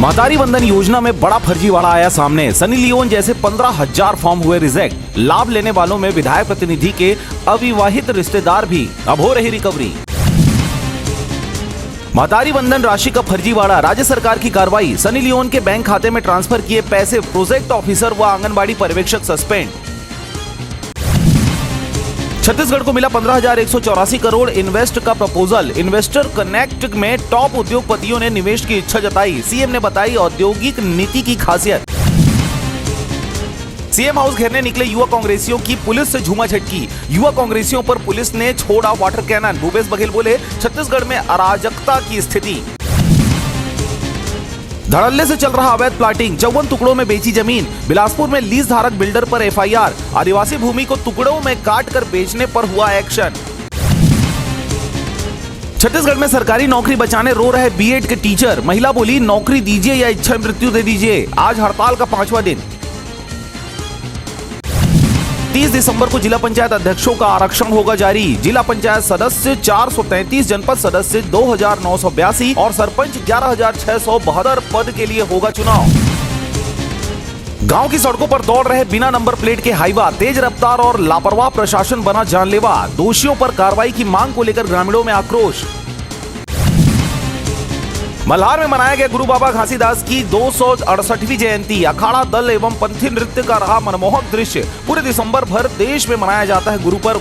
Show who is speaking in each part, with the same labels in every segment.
Speaker 1: महतारी वंदन योजना में बड़ा फर्जीवाड़ा आया सामने। सनी लियोन जैसे 15,000 फॉर्म हुए रिजेक्ट। लाभ लेने वालों में विधायक प्रतिनिधि के अविवाहित रिश्तेदार भी। अब हो रही रिकवरी। महतारी वंदन राशि का फर्जीवाड़ा, राज्य सरकार की कार्रवाई। सनी लियोन के बैंक खाते में ट्रांसफर किए पैसे, प्रोजेक्ट ऑफिसर व आंगनबाड़ी पर्यवेक्षक सस्पेंड। छत्तीसगढ़ को मिला 15,184 करोड़ इन्वेस्ट का प्रपोजल। इन्वेस्टर कनेक्ट में टॉप उद्योगपतियों ने निवेश की इच्छा जताई। सीएम ने बताई औद्योगिक नीति की खासियत। सीएम हाउस घेरने निकले युवा कांग्रेसियों की पुलिस से झूमा झटकी। युवा कांग्रेसियों पर पुलिस ने छोड़ा वाटर कैनन। भूपेश बघेल बोले, छत्तीसगढ़ में अराजकता की स्थिति। धड़ल्ले से चल रहा अवैध प्लाटिंग, 54 टुकड़ों में बेची जमीन। बिलासपुर में लीज धारक बिल्डर पर एफआईआर। आदिवासी भूमि को टुकड़ों में काट कर बेचने पर हुआ एक्शन। छत्तीसगढ़ में सरकारी नौकरी बचाने रो रहे बीएड के टीचर। महिला बोली, नौकरी दीजिए या इच्छा मृत्यु दे दीजिए। आज हड़ताल का 5वां दिन। 30 दिसंबर को जिला पंचायत अध्यक्षों का आरक्षण होगा जारी। जिला पंचायत सदस्य 433, जनपद सदस्य 2,982 और सरपंच 11,672 पद के लिए होगा चुनाव। गांव की सड़कों पर दौड़ रहे बिना नंबर प्लेट के हाईवा। तेज रफ्तार और लापरवाह प्रशासन बना जानलेवा। दोषियों पर कार्रवाई की मांग को लेकर ग्रामीणों में आक्रोश। मल्हार में मनाया गया गुरु बाबा घासीदास की 268वीं जयंती। अखाड़ा दल एवं पंथी नृत्य का रहा मनमोहक दृश्य। पूरे दिसंबर भर देश में मनाया जाता है गुरु पर्व।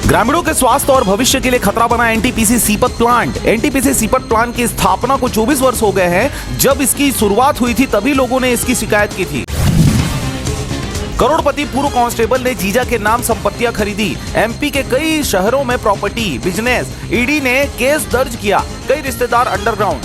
Speaker 1: ग्रामीणों के स्वास्थ्य और भविष्य के लिए खतरा बना NTPC Sipat plant. NTPC Sipat plant की स्थापना को 24 वर्ष हो गए हैं। जब इसकी शुरुआत हुई थी तभी लोगों ने इसकी शिकायत की थी। करोड़पति पूर्व कांस्टेबल ने जीजा के नाम संपत्तियां खरीदी। एमपी के कई शहरों में प्रॉपर्टी, बिजनेस। ईडी ने केस दर्ज किया। कई रिश्तेदार अंडरग्राउंड।